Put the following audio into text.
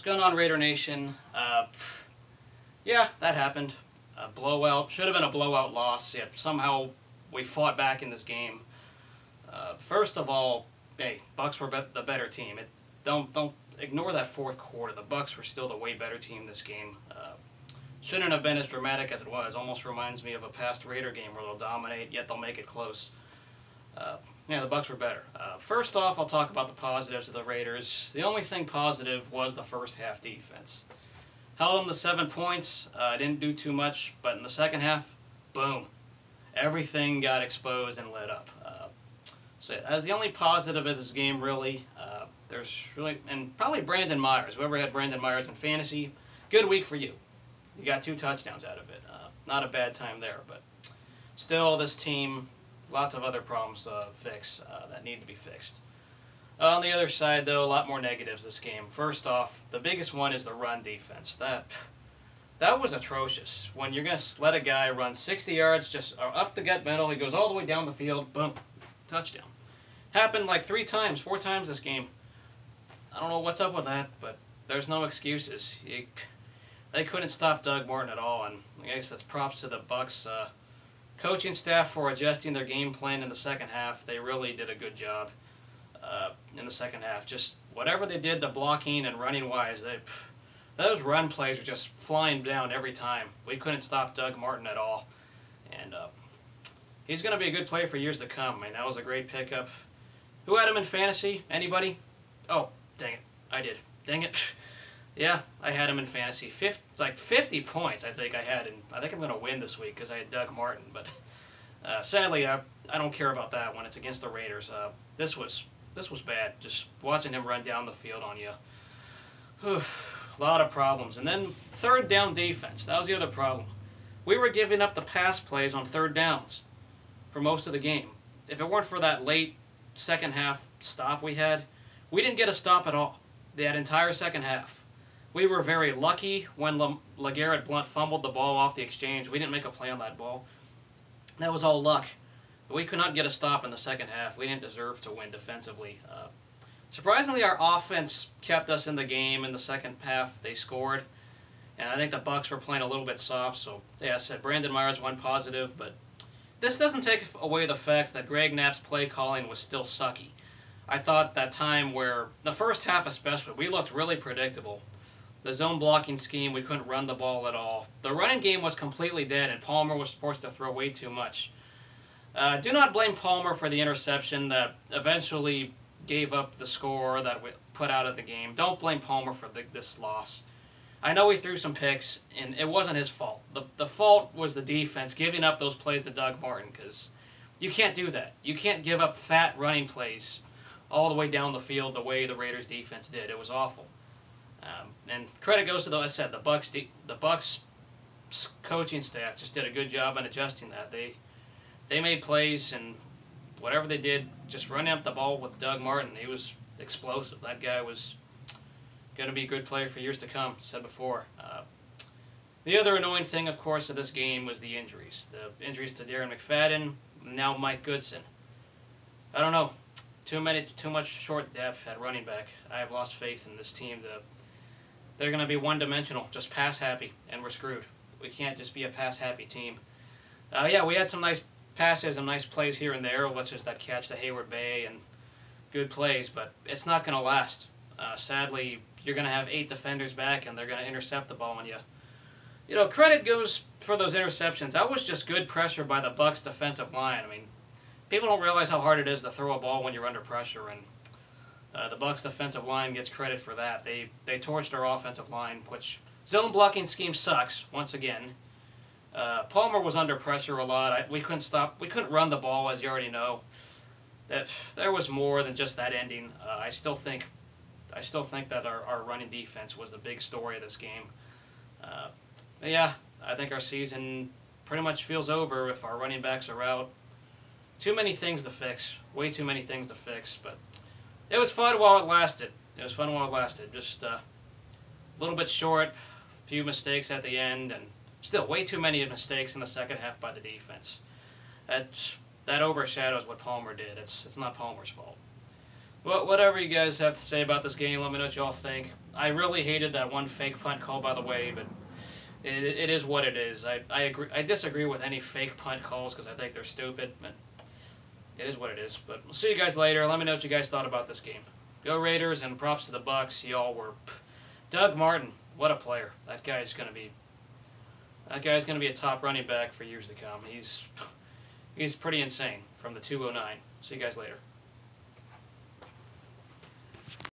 What's going on, Raider Nation? Yeah, that happened. A blowout. Should have been a blowout loss, yet somehow we fought back in this game. First of all, hey, Bucs were the better team. Don't ignore that fourth quarter. The Bucs were still the way better team this game. Shouldn't have been as dramatic as it was. Almost reminds me of a past Raider game where they'll dominate, yet they'll make it close. Yeah, the Bucs were better. First off, I'll talk about the positives of the Raiders. The only thing positive was the first half defense. Held them to 7 points. Didn't do too much, but in the second half, boom, everything got exposed and lit up. So as the only positive of this game, really, there's really, and probably Brandon Myers. Whoever had Brandon Myers in fantasy, good week for you. You got 2 touchdowns out of it. Not a bad time there, but still, this team, lots of other problems to fix that need to be fixed. On the other side, though, a lot more negatives this game. First off, the biggest one is the run defense. That was atrocious. When you're going to let a guy run 60 yards just up the gut middle, he goes all the way down the field, boom, touchdown. Happened like 3 times, 4 times this game. I don't know what's up with that, but there's no excuses. They couldn't stop Doug Martin at all, and I guess that's props to the Bucs coaching staff for adjusting their game plan in the second half. They really did a good job in the second half. Just whatever they did to blocking and running wise, those run plays were just flying down every time. We couldn't stop Doug Martin at all, and he's going to be a good player for years to come. I mean, that was a great pickup. Who had him in fantasy? Anybody? Oh, dang it, I did. Dang it. Yeah, I had him in fantasy. It's like 50 points I think I had, and I think I'm going to win this week because I had Doug Martin. But sadly, I don't care about that when it's against the Raiders. This was bad. Just watching him run down the field on you. Whew, a lot of problems. And then third down defense. That was the other problem. We were giving up the pass plays on third downs for most of the game. If it weren't for that late second half stop we had, we didn't get a stop at all that entire second half. We were very lucky when LeGarrette Blount fumbled the ball off the exchange. We didn't make a play on that ball. That was all luck. We could not get a stop in the second half. We didn't deserve to win defensively. Surprisingly, our offense kept us in the game in the second half. They scored, and I think the Bucs were playing a little bit soft. So, yeah, I said Brandon Myers won positive, but this doesn't take away the fact that Greg Knapp's play calling was still sucky. I thought that time where, the first half especially, we looked really predictable. The zone blocking scheme, we couldn't run the ball at all. The running game was completely dead, and Palmer was forced to throw way too much. Do not blame Palmer for the interception that eventually gave up the score that we put out of the game. Don't blame Palmer for this loss. I know he threw some picks, and it wasn't his fault. The fault was the defense giving up those plays to Doug Martin, because you can't do that. You can't give up fat running plays all the way down the field the way the Raiders defense did. It was awful. And credit goes to the Bucs coaching staff just did a good job in adjusting that. They made plays, and whatever they did, just running up the ball with Doug Martin, he was explosive. That guy was going to be a good player for years to come, said before. The other annoying thing, of course, of this game was the injuries. The injuries to Darren McFadden, now Mike Goodson. I don't know. Too much short depth at running back. I have lost faith in this team. They're going to be one-dimensional, just pass-happy, and we're screwed. We can't just be a pass-happy team. Yeah, we had some nice passes and nice plays here and there, such as that catch to Hayward Bay and good plays, but it's not going to last. Sadly, you're going to have 8 defenders back, and they're going to intercept the ball on you. You know, credit goes for those interceptions. That was just good pressure by the Bucs defensive line. I mean, people don't realize how hard it is to throw a ball when you're under pressure, and the Bucs defensive line gets credit for that. They torched our offensive line, which zone blocking scheme sucks, once again. Palmer was under pressure a lot. We couldn't run the ball, as you already know. There was more than just that ending. I still think that our running defense was the big story of this game. Yeah, I think our season pretty much feels over if our running backs are out. Too many things to fix. Way too many things to fix, but it was fun while it lasted. Just a little bit short, a few mistakes at the end, and still way too many mistakes in the second half by the defense. That overshadows what Palmer did. It's not Palmer's fault. Well, whatever you guys have to say about this game, let me know what y'all think. I really hated that one fake punt call, by the way, but it is what it is. I agree. I disagree with any fake punt calls because I think they're stupid. But it is what it is. But we'll see you guys later. Let me know what you guys thought about this game. Go Raiders, and props to the Bucs. Y'all were Doug Martin. What a player. That guy's gonna be a top running back for years to come. He's pretty insane from the 209. See you guys later.